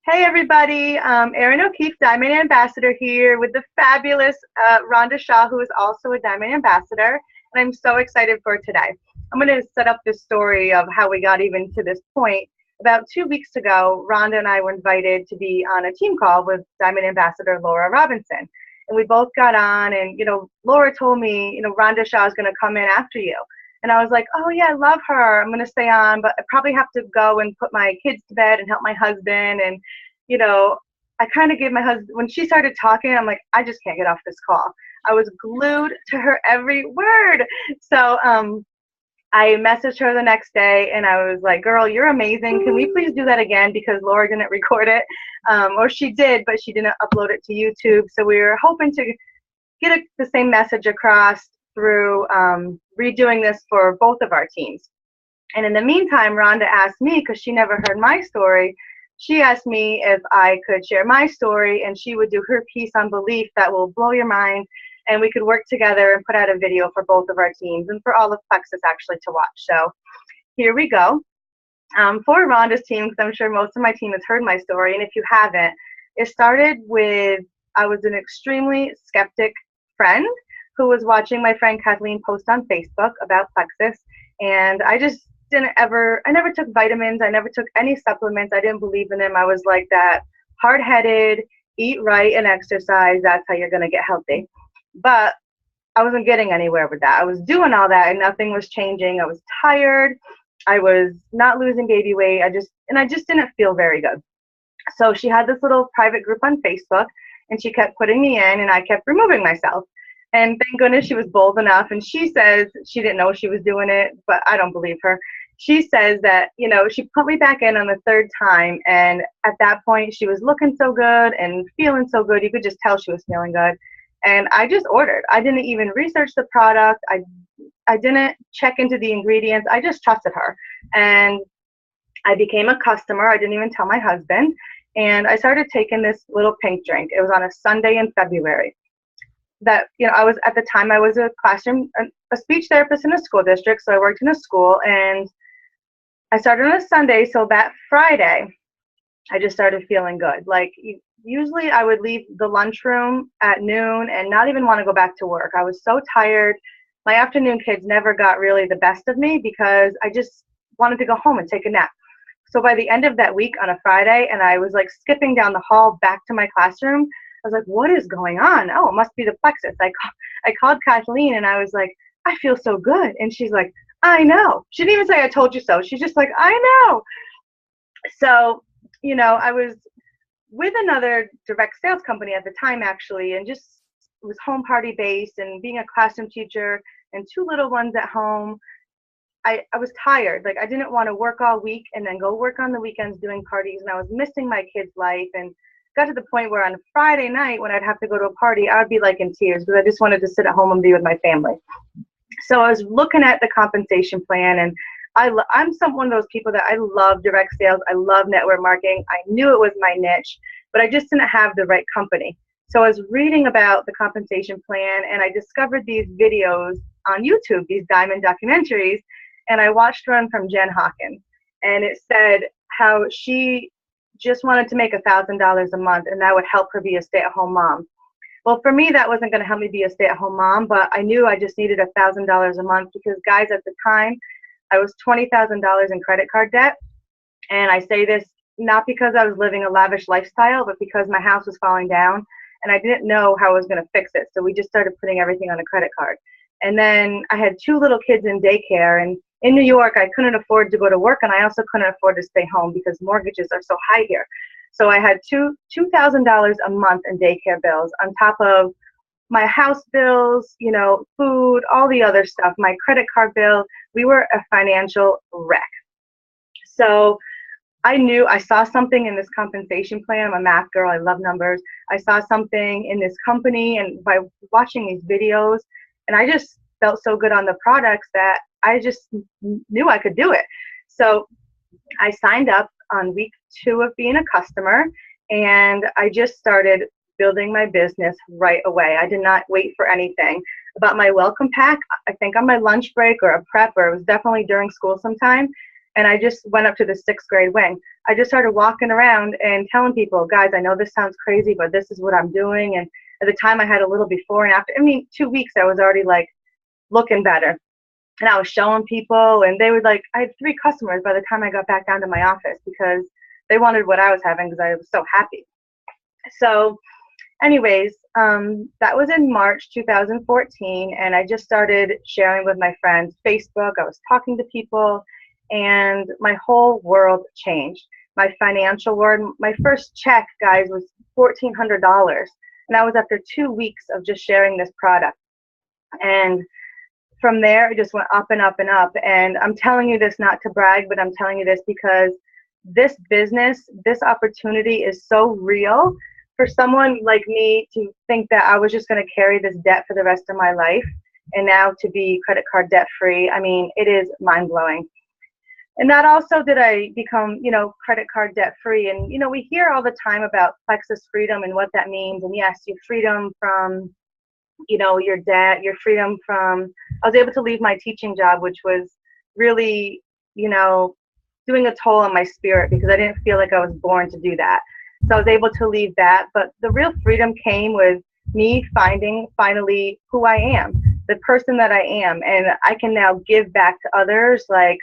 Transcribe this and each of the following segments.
Hey everybody, Erin O'Keefe, Diamond Ambassador here with the fabulous Rhonda Shaw, who is also a Diamond Ambassador, and I'm so excited for today. I'm going to set up this story of how we got even to this point. About 2 weeks ago, Rhonda and I were invited to be on a team call with Diamond Ambassador Laura Robinson, and we both got on, and Laura told me, Rhonda Shaw is going to come in after you. And I was like, oh yeah, I love her. I'm going to stay on, but I probably have to go and put my kids to bed and help my husband. And, I kind of gave my husband, when she started talking, I'm like, I just can't get off this call. I was glued to her every word. So I messaged her the next day and I was like, girl, you're amazing. Can we please do that again? Because Laura didn't record it. Or she did, but she didn't upload it to YouTube. So we were hoping to get the same message across through redoing this for both of our teams. And in the meantime, Rhonda asked me, because she never heard my story, she asked me if I could share my story, and she would do her piece on belief that will blow your mind, and we could work together and put out a video for both of our teams and for all of Plexus actually to watch. So here we go. For Rhonda's team, because I'm sure most of my team has heard my story, and if you haven't, it started with, I was an extremely skeptic friend who was watching my friend Kathleen post on Facebook about Plexus, and I never took vitamins, I never took any supplements, I didn't believe in them. I was like that hard-headed, eat right and exercise, that's how you're going to get healthy. But I wasn't getting anywhere with that. I was doing all that and nothing was changing. I was tired, I was not losing baby weight, I just didn't feel very good. So she had this little private group on Facebook, and she kept putting me in, and I kept removing myself. And thank goodness she was bold enough. And she says she didn't know she was doing it, but I don't believe her. She says that, she put me back in on the third time. And at that point, she was looking so good and feeling so good. You could just tell she was feeling good. And I just ordered. I didn't even research the product. I didn't check into the ingredients. I just trusted her. And I became a customer. I didn't even tell my husband. And I started taking this little pink drink. It was on a Sunday in February. That I was, at the time, I was a speech therapist in a school district, so I worked in a school, and I started on a Sunday. So that Friday I just started feeling good. Like, usually I would leave the lunchroom at noon and not even want to go back to work. I was so tired. My afternoon kids never got really the best of me because I just wanted to go home and take a nap. So by the end of that week on a Friday, and I was like skipping down the hall back to my classroom, I was like, what is going on? Oh, it must be the Plexus. I called Kathleen and I was like, I feel so good. And she's like, I know. She didn't even say I told you so. She's just like, I know. So, I was with another direct sales company at the time, actually, and just was home party based, and being a classroom teacher and two little ones at home, I was tired. Like, I didn't want to work all week and then go work on the weekends doing parties, and I was missing my kids' life, and got to the point where on Friday night when I'd have to go to a party, I would be like in tears because I just wanted to sit at home and be with my family. So I was looking at the compensation plan, and I'm one of those people that I love direct sales. I love network marketing. I knew it was my niche, but I just didn't have the right company. So I was reading about the compensation plan, and I discovered these videos on YouTube, these diamond documentaries, and I watched one from Jen Hawkins, and it said how she just wanted to make $1,000 a month, and that would help her be a stay-at-home mom. Well, for me, that wasn't going to help me be a stay-at-home mom, but I knew I just needed $1,000 a month because, guys, at the time, I was $20,000 in credit card debt, and I say this not because I was living a lavish lifestyle, but because my house was falling down, and I didn't know how I was going to fix it, so we just started putting everything on a credit card. And then I had two little kids in daycare, and in New York, I couldn't afford to go to work, and I also couldn't afford to stay home because mortgages are so high here. So I had $2,000 a month in daycare bills on top of my house bills, food, all the other stuff, my credit card bill. We were a financial wreck. So I saw something in this compensation plan. I'm a math girl. I love numbers. I saw something in this company, and by watching these videos, and I just felt so good on the products that I just knew I could do it. So I signed up on week 2 of being a customer, and I just started building my business right away. I did not wait for anything. About my welcome pack, I think on my lunch break or a prep, or it was definitely during school sometime, and I just went up to the 6th grade wing. I just started walking around and telling people, guys, I know this sounds crazy, but this is what I'm doing. And at the time I had a little before and after. I mean, 2 weeks I was already like looking better. And I was showing people, and they would like, I had 3 customers by the time I got back down to my office because they wanted what I was having because I was so happy. So anyways, that was in March 2014, and I just started sharing with my friends, Facebook. I was talking to people, and my whole world changed. My financial world, my first check, guys, was $1,400, and that was after 2 weeks of just sharing this product. And from there, it just went up and up and up. And I'm telling you this not to brag, but I'm telling you this because this business, this opportunity is so real. For someone like me to think that I was just going to carry this debt for the rest of my life and now to be credit card debt free, I mean, it is mind blowing. And not also did I become, credit card debt free. And, we hear all the time about Plexus freedom and what that means. And yes, your freedom from, your debt, your freedom from, I was able to leave my teaching job, which was really, doing a toll on my spirit because I didn't feel like I was born to do that. So I was able to leave that. But the real freedom came with me finding finally who I am, the person that I am. And I can now give back to others like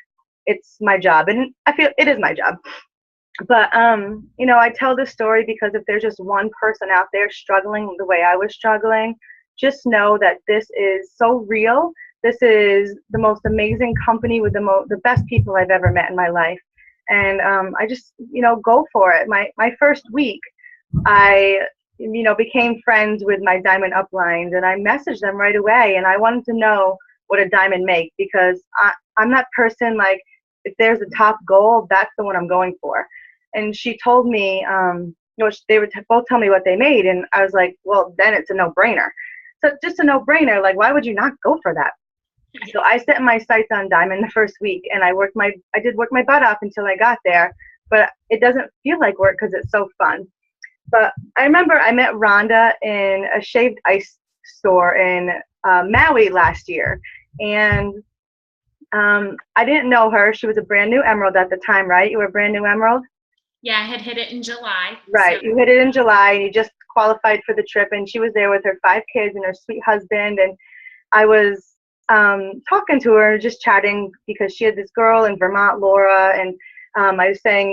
it's my job. And I feel it is my job. But, I tell this story because if there's just one person out there struggling the way I was struggling, just know that this is so real. This is the most amazing company with the best people I've ever met in my life. And I just, go for it. My first week, I, became friends with my diamond uplines, and I messaged them right away. And I wanted to know what a diamond makes because I'm that person, like, if there's a top goal, that's the one I'm going for. And she told me, they would both tell me what they made. And I was like, well, then it's a no-brainer. So just a no-brainer. Like, why would you not go for that? So I set my sights on diamond the first week, and I did work my butt off until I got there. But it doesn't feel like work because it's so fun. But I remember I met Rhonda in a shaved ice store in Maui last year, and I didn't know her. She was a brand new emerald at the time, right? You were a brand new emerald? Yeah, I had hit it in July. Right. So. You hit it in July, and you just qualified for the trip, and she was there with her 5 kids and her sweet husband, and I was talking to her, just chatting because she had this girl in Vermont, Laura, and I was saying,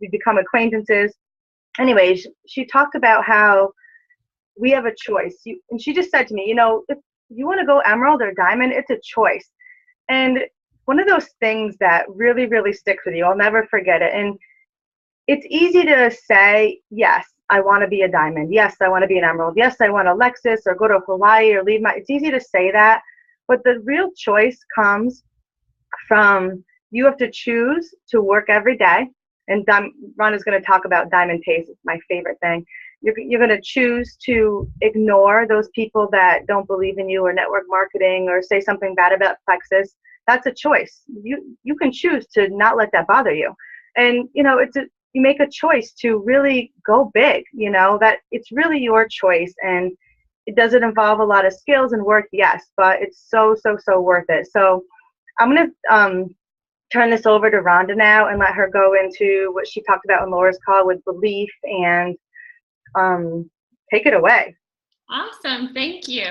we'd become acquaintances. Anyways, she talked about how we have a choice. And she just said to me, if you want to go emerald or diamond, it's a choice. And one of those things that really, really sticks with you, I'll never forget it. And it's easy to say, yes, I want to be a diamond. Yes, I want to be an emerald. Yes, I want a Lexus or go to Hawaii or leave it's easy to say that. But the real choice comes from you have to choose to work every day. And Rhonda's going to talk about diamond pace. It's my favorite thing. You're going to choose to ignore those people that don't believe in you or network marketing or say something bad about Plexus. That's a choice. You can choose to not let that bother you. And, you make a choice to really go big, that it's really your choice. And does it involve a lot of skills and work? Yes, but it's so, so, so worth it. So I'm going to turn this over to Rhonda now and let her go into what she talked about in Laura's call with belief and take it away. Awesome. Thank you.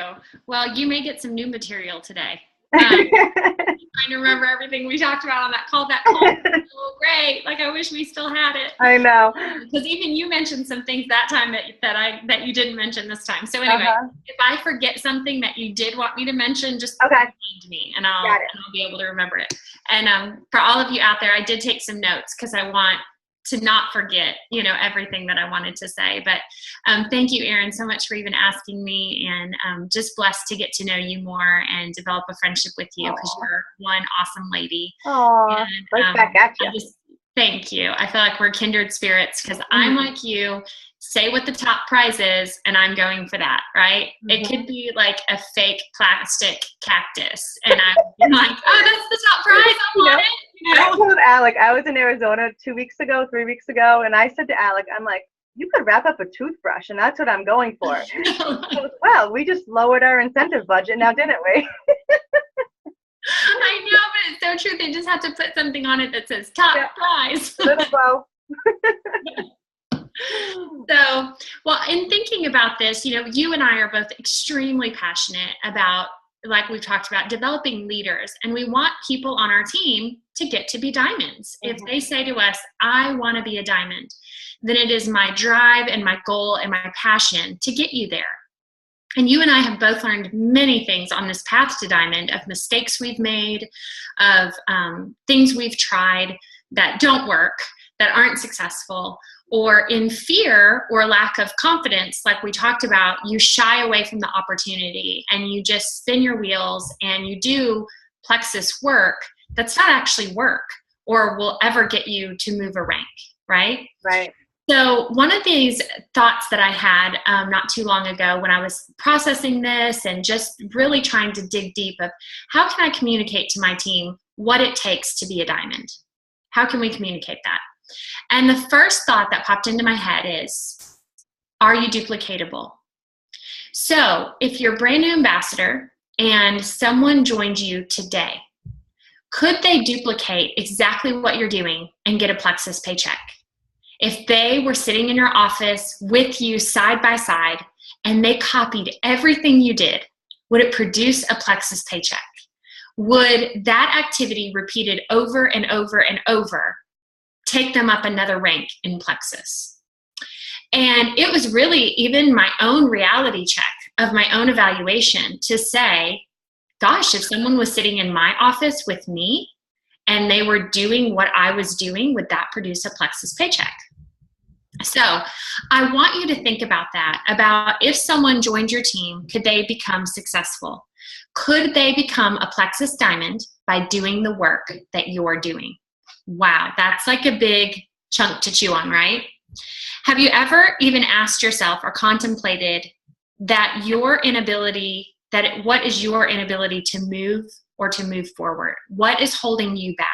Well, you may get some new material today. I'm trying to remember everything we talked about on that call. That call was so great. Like, I wish we still had it. I know. Because even you mentioned some things that time that you didn't mention this time. So anyway, if I forget something that you did want me to mention, just remind me, and I'll be able to remember it. And for all of you out there, I did take some notes because I want to not forget, everything that I wanted to say. But thank you, Erin, so much for even asking me, and just blessed to get to know you more and develop a friendship with you because you're one awesome lady. Oh, right back at you. Thank you. I feel like we're kindred spirits because I'm like you. Say what the top prize is, and I'm going for that, right? It could be like a fake plastic cactus, and I'm like, oh, that's the top prize. I want it. I told Alec, I was in Arizona 3 weeks ago, and I said to Alec, I'm like, you could wrap up a toothbrush, and that's what I'm going for. Well, we just lowered our incentive budget now, didn't we? I I know, but it's so true. They just have to put something on it that says top prize. Little bow. So, well, in thinking about this, you know, you and I are both extremely passionate about, like we've talked about, developing leaders, and we want people on our team to get to be diamonds. If they say to us, I want to be a diamond, then it is my drive and my goal and my passion to get you there. And you and I have both learned many things on this path to diamond, of mistakes we've made, of things we've tried that don't work, that aren't successful, or in fear or lack of confidence, like we talked about, you shy away from the opportunity and you just spin your wheels and you do plexus work that's not actually work or will ever get you to move a rank, right? Right. So one of these thoughts that I had not too long ago when I was processing this and just really trying to dig deep of how can I communicate to my team what it takes to be a diamond? How can we communicate that? And the first thought that popped into my head is, are you duplicatable? So if you're a brand new ambassador and someone joined you today, could they duplicate exactly what you're doing and get a plexus paycheck? If they were sitting in your office with you side by side and they copied everything you did, would it produce a plexus paycheck? Would that activity repeated over and over and over take them up another rank in plexus? And it was really even my own reality check of my own evaluation to say, gosh, if someone was sitting in my office with me and they were doing what I was doing, would that produce a plexus paycheck? So I want you to think about that, about if someone joined your team, could they become successful? Could they become a plexus diamond by doing the work that you're doing? Wow, that's like a big chunk to chew on, right? Have you ever even asked yourself or contemplated that what is your inability to move or to move forward? What is holding you back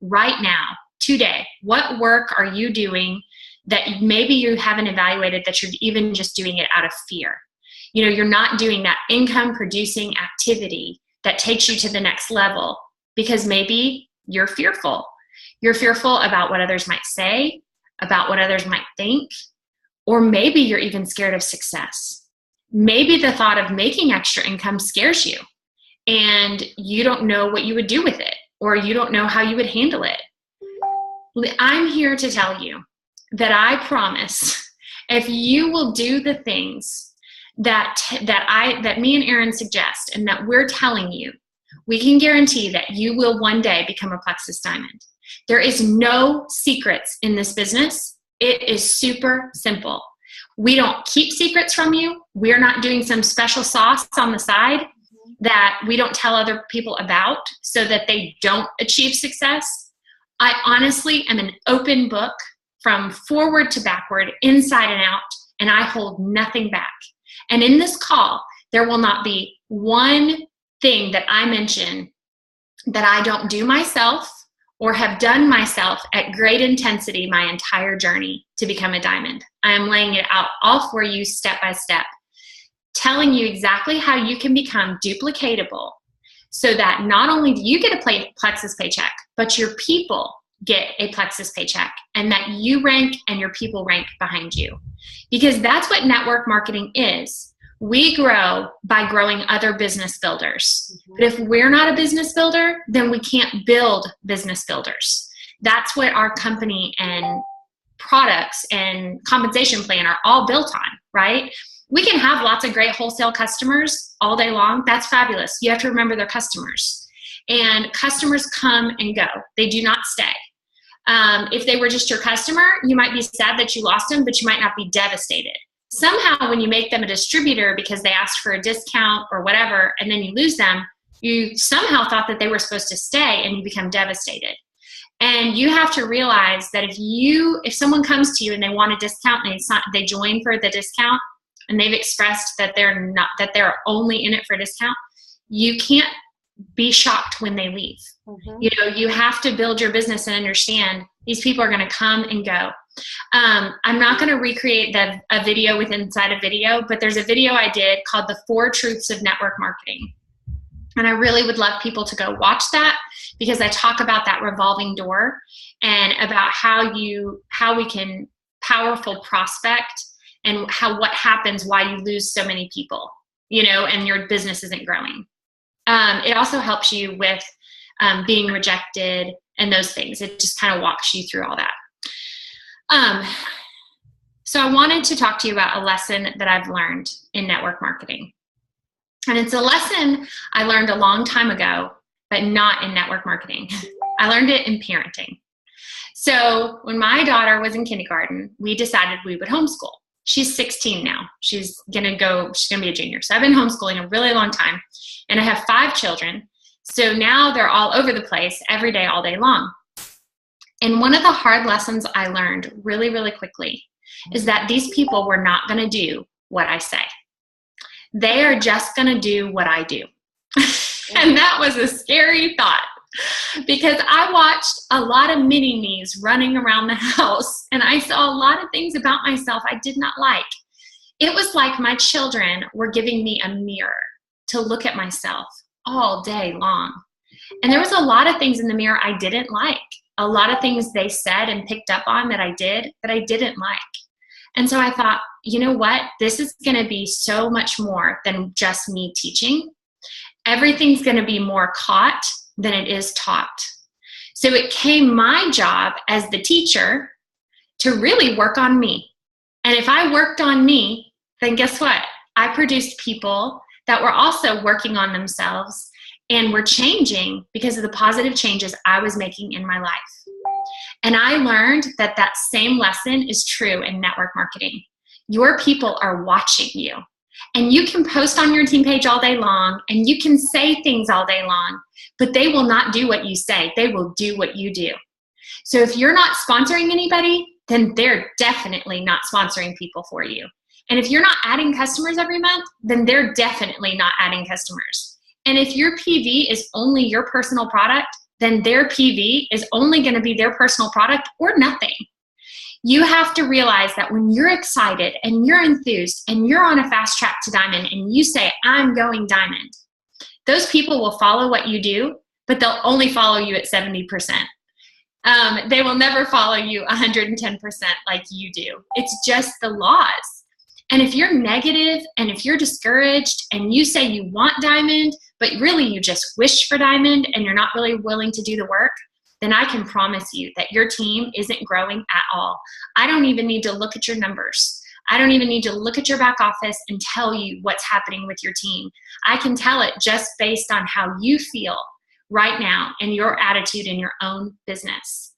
right now, today? What work are you doing that maybe you haven't evaluated, that you're even just doing it out of fear? You know, you're not doing that income producing activity that takes you to the next level because maybe you're fearful. You're fearful about what others might say, about what others might think, or maybe you're even scared of success. Maybe the thought of making extra income scares you and you don't know what you would do with it, or you don't know how you would handle it. I'm here to tell you that I promise, if you will do the things that me and Erin suggest and that we're telling you, we can guarantee that you will one day become a plexus diamond. There is no secrets in this business. It is super simple. We don't keep secrets from you. We're not doing some special sauce on the side that we don't tell other people about so that they don't achieve success. I honestly am an open book from forward to backward, inside and out, and I hold nothing back. And in this call, there will not be one thing that I mention that I don't do myself or have done myself at great intensity my entire journey to become a diamond. I am laying it out all for you step by step, telling you exactly how you can become duplicatable so that not only do you get a plexus paycheck, but your people get a plexus paycheck, and that you rank and your people rank behind you. Because that's what network marketing is. We grow by growing other business builders. But if we're not a business builder, then we can't build business builders. That's what our company and products and compensation plan are all built on, right? We can have lots of great wholesale customers all day long. That's fabulous. You have to remember they're customers. And customers come and go. They do not stay. If they were just your customer, you might be sad that you lost them, but you might not be devastated. Somehow when you make them a distributor because they asked for a discount or whatever, and then you lose them, you somehow thought that they were supposed to stay and you become devastated. And you have to realize that if someone comes to you and they want a discount and they join for the discount and they've expressed that they're only in it for a discount, you can't be shocked when they leave. You know, you have to build your business and understand these people are going to come and go. I'm not going to recreate a video inside a video, but there's a video I did called The 4 Truths of Network Marketing. And I really would love people to go watch that, because I talk about that revolving door and about how we can powerful prospect, and what happens, why you lose so many people, and your business isn't growing. It also helps you with being rejected and those things. It just kind of walks you through all that. So I wanted to talk to you about a lesson that I've learned in network marketing. And it's a lesson I learned a long time ago, but not in network marketing. I learned it in parenting. So when my daughter was in kindergarten, we decided we would homeschool. She's 16 now. She's gonna be a junior. So I've been homeschooling a really long time, and I have 5 children. So now they're all over the place every day, all day long. And one of the hard lessons I learned really, really quickly is that these people were not gonna do what I say. They are just gonna do what I do. And that was a scary thought, because I watched a lot of mini-me's running around the house, and I saw a lot of things about myself I did not like. It was like my children were giving me a mirror to look at myself all day long. And there was a lot of things in the mirror I didn't like. A lot of things they said and picked up on that I didn't like. And so I thought, you know what? This is going to be so much more than just me teaching. Everything's going to be more caught than it is taught. So it became my job as the teacher to really work on me. And if I worked on me, then guess what? I produced people that were also working on themselves and were changing because of the positive changes I was making in my life. And I learned that that same lesson is true in network marketing. Your people are watching you. And you can post on your team page all day long, and you can say things all day long, but they will not do what you say. They will do what you do. So if you're not sponsoring anybody, then they're definitely not sponsoring people for you. And if you're not adding customers every month, then they're definitely not adding customers. And if your PV is only your personal product, then their PV is only going to be their personal product or nothing. You have to realize that when you're excited and you're enthused and you're on a fast track to diamond and you say, I'm going diamond, those people will follow what you do, but they'll only follow you at 70%. They will never follow you 110% like you do. It's just the laws. And if you're negative and if you're discouraged and you say you want diamond, but really you just wish for diamond and you're not really willing to do the work, then I can promise you that your team isn't growing at all. I don't even need to look at your numbers. I don't even need to look at your back office and tell you what's happening with your team. I can tell it just based on how you feel right now and your attitude in your own business.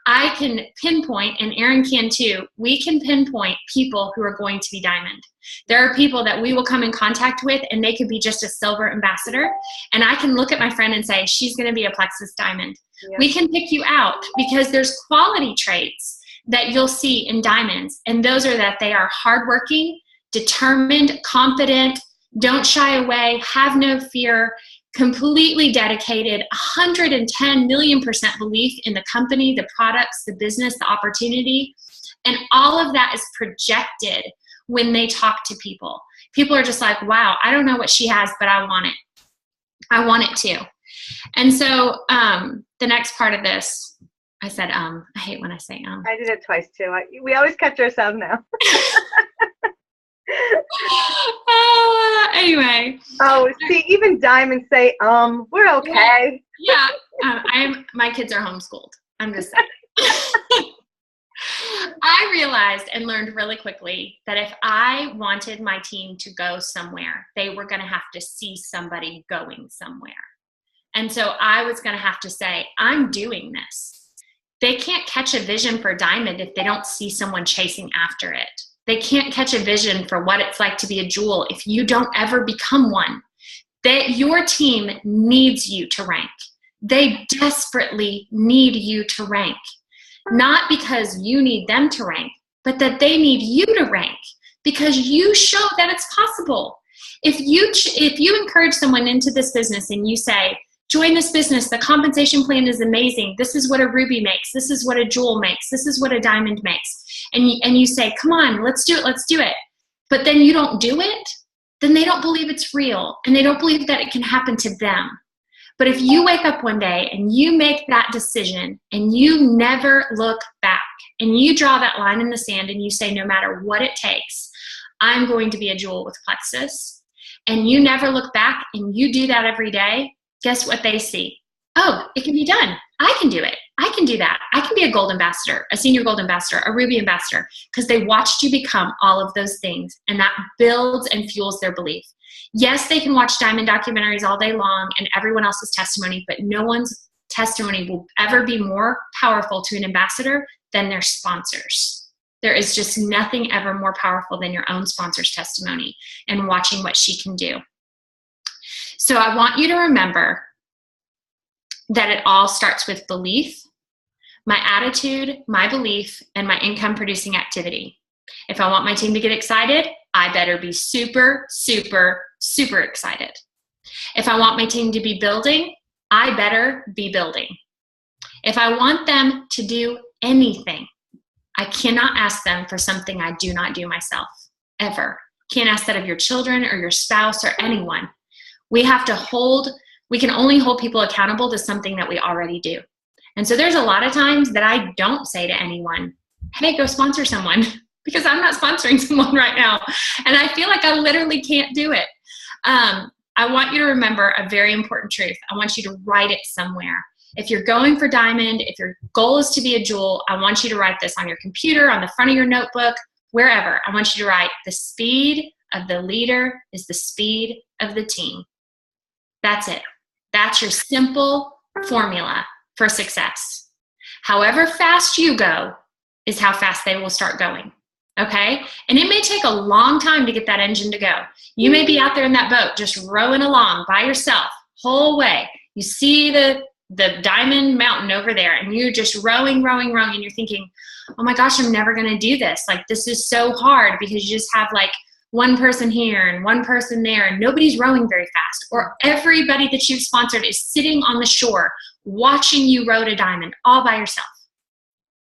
I can pinpoint, and Erin can too, we can pinpoint people who are going to be diamond. There are people that we will come in contact with and they could be just a silver ambassador. And I can look at my friend and say, she's going to be a plexus diamond. Yeah. We can pick you out because there's quality traits that you'll see in diamonds. And those are that they are hardworking, determined, confident, don't shy away, have no fear, completely dedicated, 110 million% belief in the company, the products, the business, the opportunity. And all of that is projected when they talk to people. People are just like, wow, I don't know what she has, but I want it. I want it too. And so the next part of this, I said, I hate when I say I did it twice too. We always catch ourselves now. Anyway. Oh, see, even diamonds say, we're okay. Yeah. My kids are homeschooled. I'm just saying. I realized and learned really quickly that if I wanted my team to go somewhere, they were going to have to see somebody going somewhere. And so I was going to have to say, I'm doing this. They can't catch a vision for diamond if they don't see someone chasing after it. They can't catch a vision for what it's like to be a jewel if you don't ever become one. Your team needs you to rank. They desperately need you to rank. Not because you need them to rank, but that they need you to rank because you show that it's possible. If you encourage someone into this business and you say, join this business, the compensation plan is amazing. This is what a ruby makes. This is what a jewel makes. This is what a diamond makes. And you say, come on, let's do it. But then you don't do it. then they don't believe it's real and they don't believe that it can happen to them. But if you wake up one day and you make that decision and you never look back and you draw that line in the sand and you say, no matter what it takes, I'm going to be a jewel with plexus, and you never look back and you do that every day, guess what they see? Oh, it can be done. I can do it. I can do that. I can be a gold ambassador, a senior gold ambassador, a ruby ambassador, because they watched you become all of those things, and that builds and fuels their belief. Yes, they can watch diamond documentaries all day long and everyone else's testimony, but no one's testimony will ever be more powerful to an ambassador than their sponsors. There is just nothing ever more powerful than your own sponsor's testimony and watching what she can do. So I want you to remember that it all starts with belief, my attitude, my belief, and my income producing activity. If I want my team to get excited, I better be super, super, super excited. If I want my team to be building, I better be building. If I want them to do anything, I cannot ask them for something I do not do myself, ever. Can't ask that of your children or your spouse or anyone. We can only hold people accountable to something that we already do. And so there's a lot of times that I don't say to anyone, hey, go sponsor someone, because I'm not sponsoring someone right now. And I feel like I literally can't do it. I want you to remember a very important truth. I want you to write it somewhere. If you're going for diamond, if your goal is to be a jewel, I want you to write this on your computer, on the front of your notebook, wherever. I want you to write, the speed of the leader is the speed of the team. That's it. That's your simple formula for success. However fast you go is how fast they will start going. Okay? And it may take a long time to get that engine to go. You may be out there in that boat just rowing along by yourself, whole way. You see the diamond mountain over there, and you're just rowing, and you're thinking, oh my gosh, I'm never going to do this. Like, this is so hard, because you just have like one person here and one person there, and nobody's rowing very fast. Or everybody that you've sponsored is sitting on the shore watching you row to diamond all by yourself.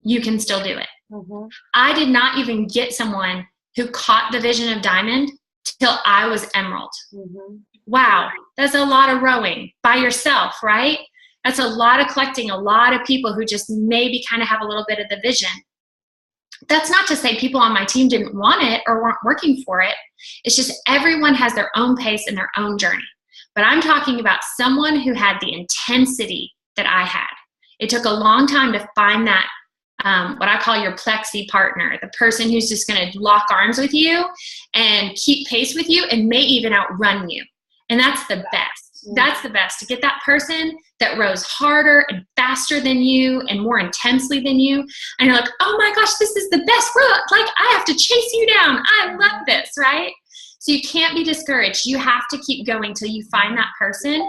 You can still do it. Mm-hmm. I did not even get someone who caught the vision of diamond till I was emerald. Mm-hmm. Wow, that's a lot of rowing by yourself, right? That's a lot of collecting a lot of people who just maybe kind of have a little bit of the vision. That's not to say people on my team didn't want it or weren't working for it. It's just everyone has their own pace and their own journey. But I'm talking about someone who had the intensity that I had. It took a long time to find that, what I call your plexi partner, the person who's just going to lock arms with you and keep pace with you and may even outrun you. And that's the best. That's the best, to get that person that rows harder and faster than you and more intensely than you. And you're like, oh my gosh, this is the best row. Like, I have to chase you down. I love this, right? So you can't be discouraged. You have to keep going till you find that person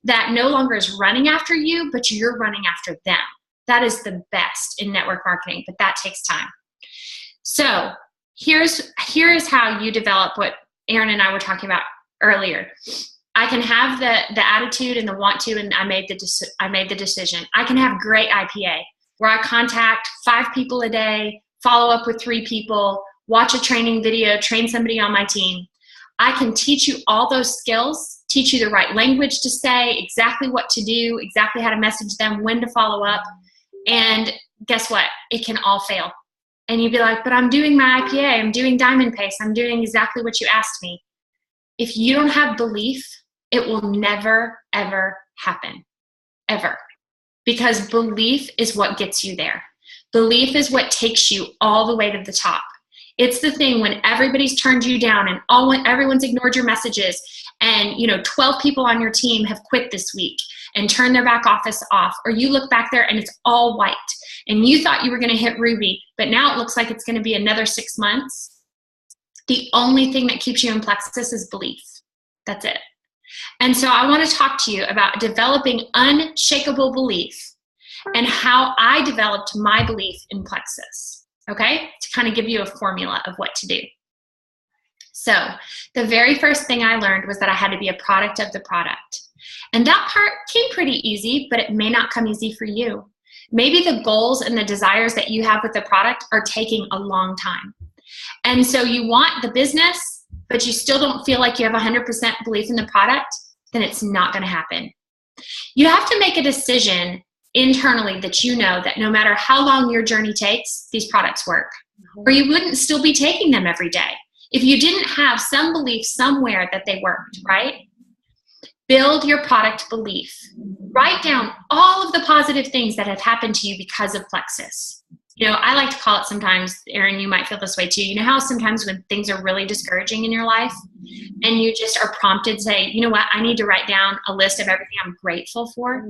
that no longer is running after you, but you're running after them. That is the best in network marketing, but that takes time. So here is how you develop what Erin and I were talking about earlier. I can have the attitude and the want to, and I made the decision. I can have great IPA, where I contact 5 people a day, follow up with 3 people, watch a training video, train somebody on my team. I can teach you all those skills, teach you the right language to say, exactly what to do, exactly how to message them, when to follow up. And guess what? It can all fail. And you'd be like, but I'm doing my IPA, I'm doing diamond pace, I'm doing exactly what you asked me. If you don't have belief, it will never, ever happen, ever. Because belief is what gets you there. Belief is what takes you all the way to the top. It's the thing when everybody's turned you down and everyone's ignored your messages, and 12 people on your team have quit this week and turned their back office off, or you look back there and it's all white and you thought you were going to hit ruby, but now it looks like it's going to be another 6 months. The only thing that keeps you in plexus is belief. That's it. And so I want to talk to you about developing unshakable belief and how I developed my belief in plexus, okay? To kind of give you a formula of what to do. So the very first thing I learned was that I had to be a product of the product. And that part came pretty easy, but it may not come easy for you. Maybe the goals and the desires that you have with the product are taking a long time. And so you want the business, but you still don't feel like you have 100% belief in the product, then it's not going to happen. You have to make a decision internally that you know that no matter how long your journey takes, these products work, or you wouldn't still be taking them every day if you didn't have some belief somewhere that they worked, right? Build your product belief. Write down all of the positive things that have happened to you because of Plexus. You know, I like to call it sometimes, Erin, you might feel this way too. You know how sometimes when things are really discouraging in your life and you just are prompted to say, you know what, I need to write down a list of everything I'm grateful for.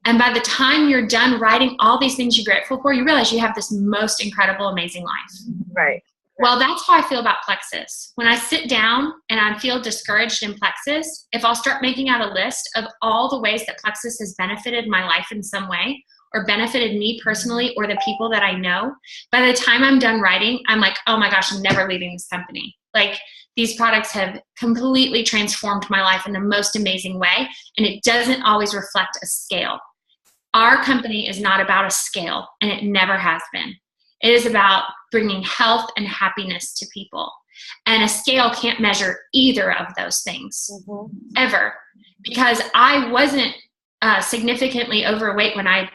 And by the time you're done writing all these things you're grateful for, you realize you have this most incredible, amazing life. Right. Well, that's how I feel about Plexus. When I sit down and I feel discouraged in Plexus, if I'll start making out a list of all the ways that Plexus has benefited my life in some way, or benefited me personally or the people that I know, by the time I'm done writing, I'm like, oh my gosh, I'm never leaving this company. Like, these products have completely transformed my life in the most amazing way, and it doesn't always reflect a scale. Our company is not about a scale, and it never has been. It is about bringing health and happiness to people. And a scale can't measure either of those things, ever. Because I wasn't significantly overweight when I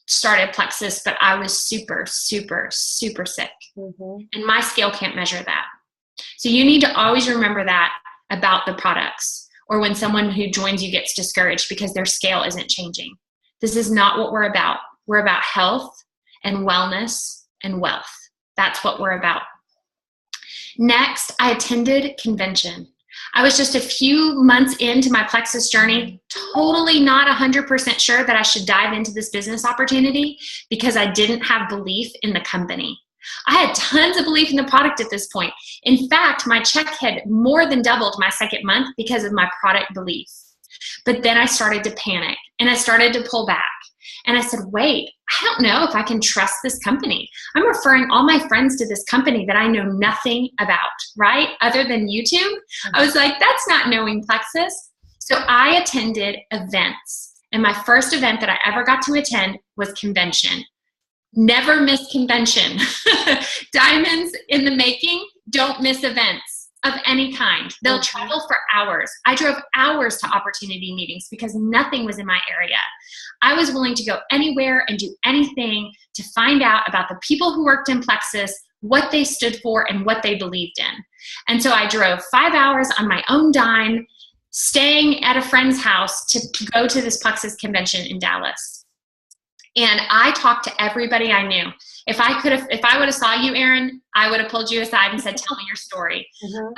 started Plexus, but I was super, super, super sick. And my scale can't measure that. So you need to always remember that about the products, or when someone who joins you gets discouraged because their scale isn't changing. This is not what we're about. We're about health and wellness and wealth. That's what we're about. Next, I attended convention. I was just a few months into my Plexus journey, totally not 100% sure that I should dive into this business opportunity because I didn't have belief in the company. I had tons of belief in the product at this point. In fact, my check had more than doubled my second month because of my product belief. But then I started to panic and I started to pull back. And I said, wait, I don't know if I can trust this company. I'm referring all my friends to this company that I know nothing about, right? Other than YouTube. I was like, that's not knowing Plexus. So I attended events. And my first event that I ever got to attend was convention. Never miss convention. Diamonds in the making, don't miss events of any kind. They'll travel for hours. I drove hours to opportunity meetings because nothing was in my area. I was willing to go anywhere and do anything to find out about the people who worked in Plexus, what they stood for, and what they believed in. And so I drove 5 hours on my own dime, staying at a friend's house to go to this Plexus convention in Dallas. And I talked to everybody I knew. If I would have saw you, Erin, I would have pulled you aside and said, tell me your story.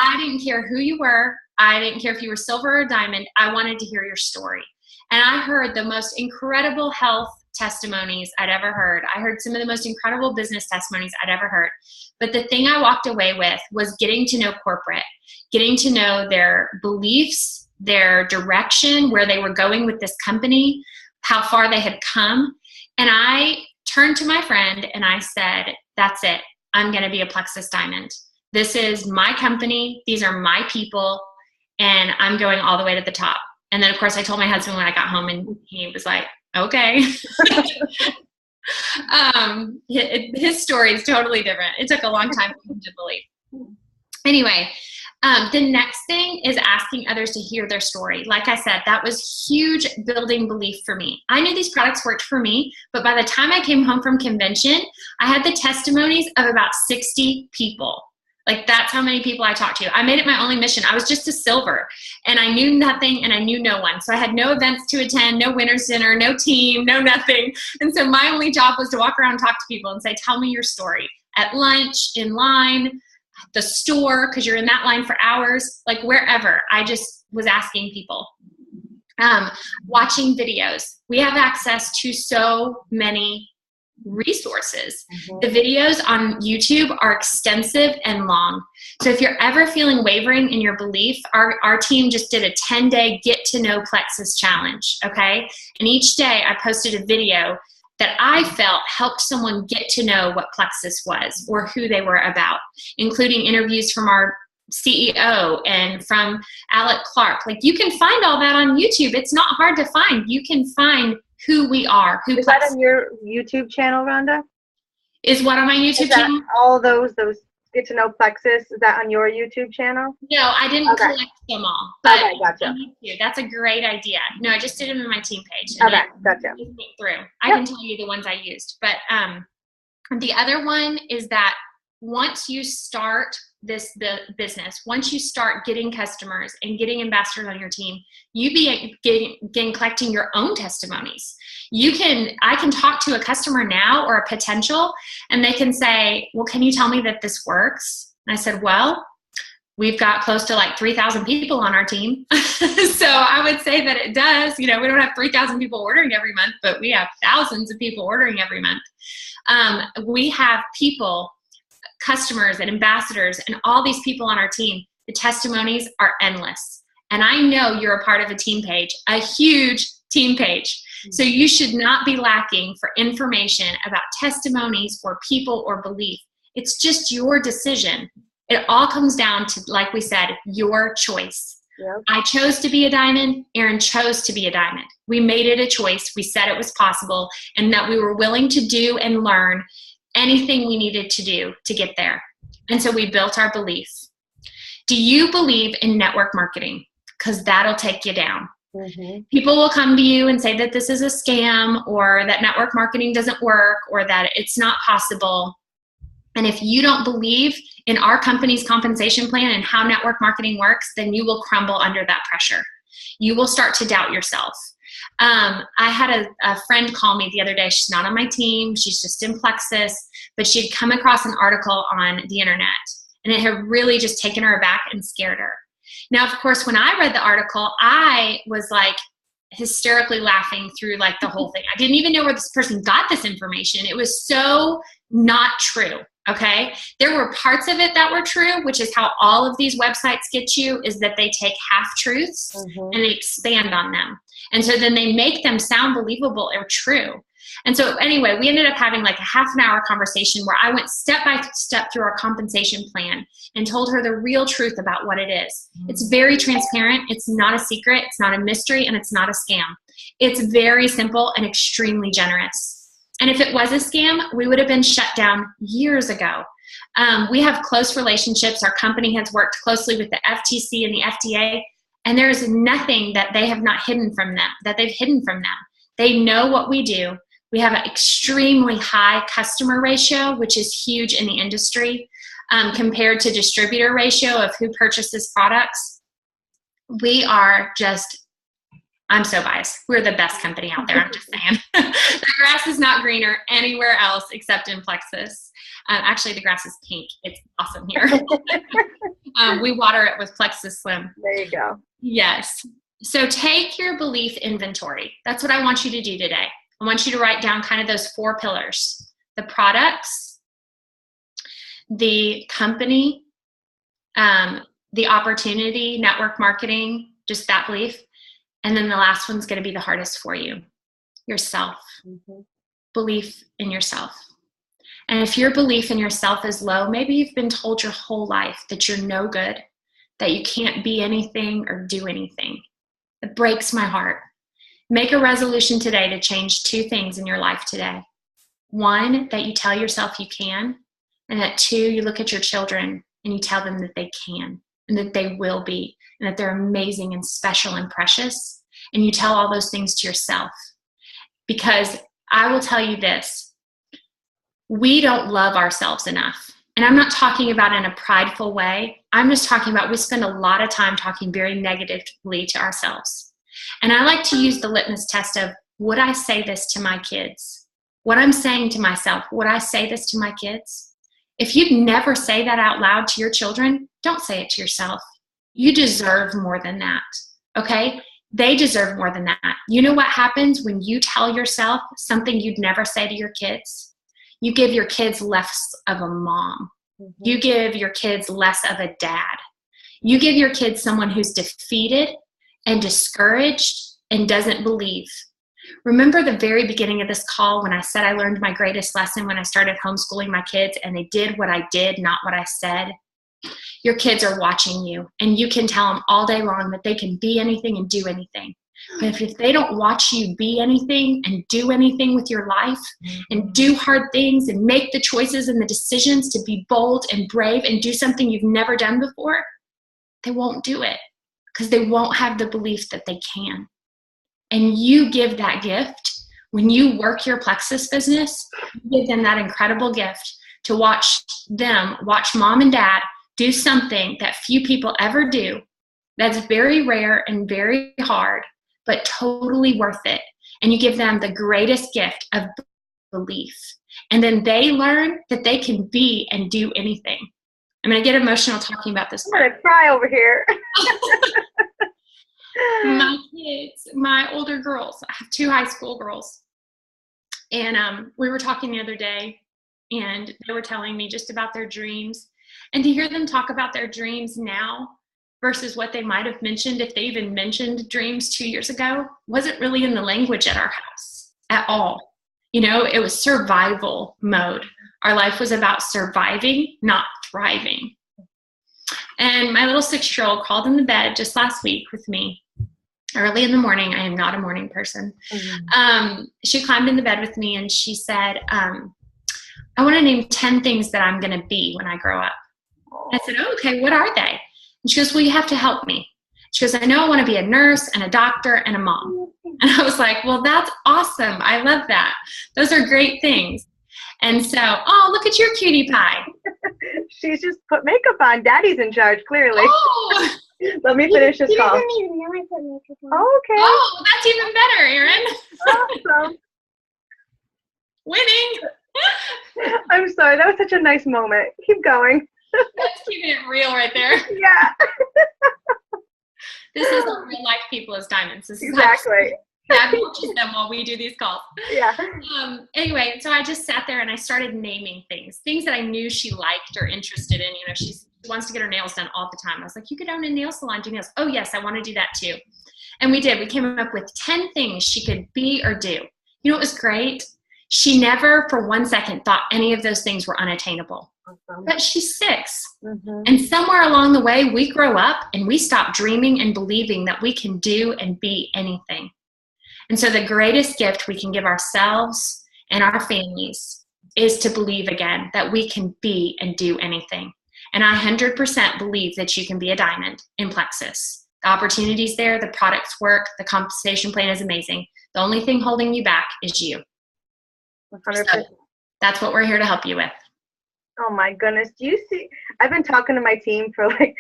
I didn't care who you were. I didn't care if you were silver or diamond. I wanted to hear your story. And I heard the most incredible health testimonies I'd ever heard. I heard some of the most incredible business testimonies I'd ever heard. But the thing I walked away with was getting to know corporate, getting to know their beliefs, their direction, where they were going with this company, how far they had come. And I turned to my friend and I said, that's it. I'm going to be a Plexus Diamond. This is my company. These are my people. And I'm going all the way to the top. And then, of course, I told my husband when I got home and he was like, okay. His story is totally different. It took a long time for him to believe. Anyway, the next thing is asking others to hear their story. Like I said, that was huge building belief for me. I knew these products worked for me, but by the time I came home from convention, I had the testimonies of about 60 people. Like, that's how many people I talked to. I made it my only mission. I was just a silver, and I knew nothing, and I knew no one. So I had no events to attend, no winner's dinner, no team, no nothing. And so my only job was to walk around and talk to people and say, tell me your story. At lunch, in line, the store, because you're in that line for hours, like wherever. I just was asking people. Watching videos. We have access to so many resources. The videos on YouTube are extensive and long. So if you're ever feeling wavering in your belief, our team just did a 10-day get to know Plexus challenge, okay? And each day I posted a video that I felt helped someone get to know what Plexus was or who they were about, including interviews from our CEO and from Alec Clark. Like, you can find all that on YouTube. It's not hard to find. You can find who we are. Is that on your YouTube channel, Rhonda? Is what on my YouTube channel? All those Get to Know Plexus. Is that on your YouTube channel? No, I didn't collect them all. But okay, gotcha. I need to. That's a great idea. No, I just did them in my team page. Okay, gotcha. I can tell you the ones I used. But the other one is that once you start the business, once you start getting customers and getting ambassadors on your team, you begin collecting your own testimonies. I can talk to a customer now or a potential, and they can say, well, can you tell me that this works? And I said, well, we've got close to like 3,000 people on our team. So I would say that it does. We don't have 3,000 people ordering every month, but we have thousands of people ordering every month. We have people, customers and ambassadors and all these people on our team. The testimonies are endless. And I know you're a part of a team page, a huge team page. So you should not be lacking for information about testimonies or people or belief. It's just your decision. It all comes down to, like we said, your choice. Yep. I chose to be a diamond. Erin chose to be a diamond. We made it a choice. We said it was possible and that we were willing to do and learn anything we needed to do to get there. And so we built our beliefs. Do you believe in network marketing? Because that'll take you down. Mm-hmm. People will come to you and say that this is a scam, or that network marketing doesn't work, or that it's not possible. And if you don't believe in our company's compensation plan and how network marketing works, then you will crumble under that pressure. You will start to doubt yourself. I had a friend call me the other day. She's not on my team. She's just in Plexus, but she'd come across an article on the internet, and it had really just taken her aback and scared her. Now, of course, when I read the article, I was like hysterically laughing through like the whole thing. I didn't even know where this person got this information. It was so not true. Okay. There were parts of it that were true, which is how all of these websites get you, is that they take half truths and they expand on them. And so then they make them sound believable or true. And so anyway, we ended up having like a half an hour conversation where I went step by step through our compensation plan and told her the real truth about what it is. It's very transparent. It's not a secret. It's not a mystery, and it's not a scam. It's very simple and extremely generous. And if it was a scam, we would have been shut down years ago. We have close relationships. Our company has worked closely with the FTC and the FDA, and there's nothing that they have not hidden from them, that they've hidden from them. They know what we do. We have an extremely high customer ratio, which is huge in the industry, compared to distributor ratio of who purchases products. We are just, I'm so biased. We're the best company out there, I'm just saying. The grass is not greener anywhere else except in Plexus. Actually, the grass is pink. It's awesome here. We water it with Plexus Slim. There you go. Yes. So take your belief inventory. That's what I want you to do today. I want you to write down kind of those 4 pillars: the products, the company, the opportunity, network marketing, just that belief. And then the last one's going to be the hardest for you: yourself. Mm-hmm. Belief in yourself. And if your belief in yourself is low, maybe you've been told your whole life that you're no good, that you can't be anything or do anything. It breaks my heart. Make a resolution today to change 2 things in your life today. 1, that you tell yourself you can, and that 2, you look at your children and you tell them that they can, and that they will be, and that they're amazing and special and precious. And you tell all those things to yourself. Because I will tell you this, we don't love ourselves enough. And I'm not talking about in a prideful way. I'm just talking about we spend a lot of time talking very negatively to ourselves. And I like to use the litmus test of, would I say this to my kids? What I'm saying to myself, would I say this to my kids? If you'd never say that out loud to your children, don't say it to yourself. You deserve more than that, okay? They deserve more than that. You know what happens when you tell yourself something you'd never say to your kids? You give your kids less of a mom. Mm-hmm. You give your kids less of a dad. You give your kids someone who's defeated and discouraged and doesn't believe. Remember the very beginning of this call when I said I learned my greatest lesson when I started homeschooling my kids, and they did what I did, not what I said? Your kids are watching you, and you can tell them all day long that they can be anything and do anything. But if they don't watch you be anything and do anything with your life and do hard things and make the choices and the decisions to be bold and brave and do something you've never done before, they won't do it because they won't have the belief that they can. And you give that gift when you work your Plexus business. You give them that incredible gift to watch mom and dad do something that few people ever do. That's very rare and very hard, but totally worth it. And you give them the greatest gift of belief. And then they learn that they can be and do anything. I'm going to get emotional talking about this. I'm going to cry over here. My kids, my older girls, I have 2 high school girls. And we were talking the other day, and they were telling me just about their dreams. And to hear them talk about their dreams now versus what they might have mentioned, if they even mentioned dreams 2 years ago, wasn't really in the language at our house at all. You know, it was survival mode. Our life was about surviving, not thriving. And my little 6-year-old crawled in the bed just last week with me early in the morning. I am not a morning person. She climbed in the bed with me and she said, I want to name 10 things that I'm going to be when I grow up. I said, oh, okay, what are they? And she goes, well, you have to help me. She goes, I know I want to be a nurse and a doctor and a mom. And I was like, well, that's awesome. I love that. Those are great things. And so, oh, look at your cutie pie. She's just put makeup on. Daddy's in charge, clearly. Oh. Let me finish this call. Doesn't even know I put makeup on. Oh, okay. Oh, that's even better, Erin. Awesome. Winning. I'm sorry. That was such a nice moment. Keep going. That's keeping it real right there. Yeah. This is the real life people as diamonds. This is exactly. Dad watches them while we do these calls. Yeah. Anyway, so I just sat there and I started naming things that I knew she liked or interested in. You know, she wants to get her nails done all the time. I was like, you could own a nail salon, do nails. Oh yes, I want to do that too. And we did. We came up with 10 things she could be or do. You know what was great? She never for 1 second thought any of those things were unattainable. Awesome. But she's 6. Mm-hmm. And somewhere along the way, we grow up and we stop dreaming and believing that we can do and be anything. And so the greatest gift we can give ourselves and our families is to believe again that we can be and do anything. And I 100% believe that you can be a diamond in Plexus. The opportunity's there, the products work, the compensation plan is amazing. The only thing holding you back is you. 100%. So that's what we're here to help you with. Oh my goodness. Do you see, I've been talking to my team for like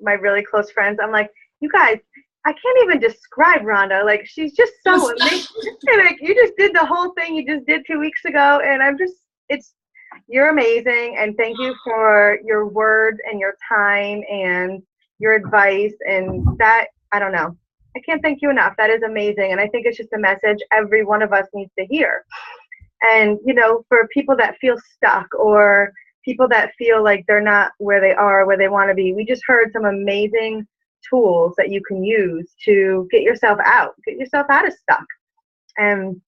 my really close friends. I'm like, you guys, I can't even describe Rhonda. Like, she's just so amazing. Like, you just did the whole thing you just did 2 weeks ago. And you're amazing. And thank you for your words and your time and your advice. And that, I don't know. I can't thank you enough. That is amazing. And I think it's just a message every one of us needs to hear. And, you know, for people that feel stuck or people that feel like they're not where they are, where they want to be, we just heard some amazing tools that you can use to get yourself out of stuck. And,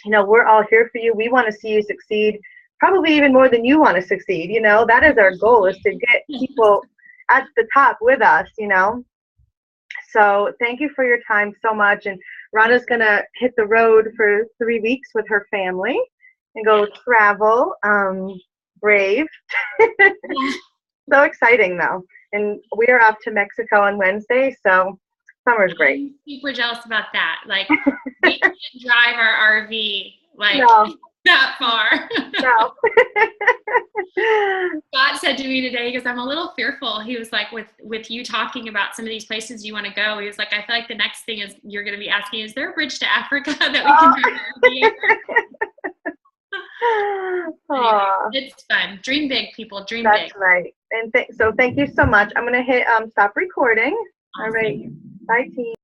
you know, we're all here for you. We want to see you succeed, probably even more than you want to succeed. You know, that is our goal, is to get people at the top with us, you know. So thank you for your time so much. And Rhonda's going to hit the road for 3 weeks with her family and go travel. Brave. So exciting, though. And we are off to Mexico on Wednesday, so summer's great. I'm super jealous about that. Like, we can't drive our RV that far. No. Scott said to me today, he goes, I'm a little fearful. He was like, with you talking about some of these places you want to go, he was like, I feel like the next thing is you're going to be asking, is there a bridge to Africa that we can drive our RV over? Anyway, it's fun. Dream big, people. Dream big. That's right. And so thank you so much. I'm going to hit stop recording. Awesome. All right. Bye, team.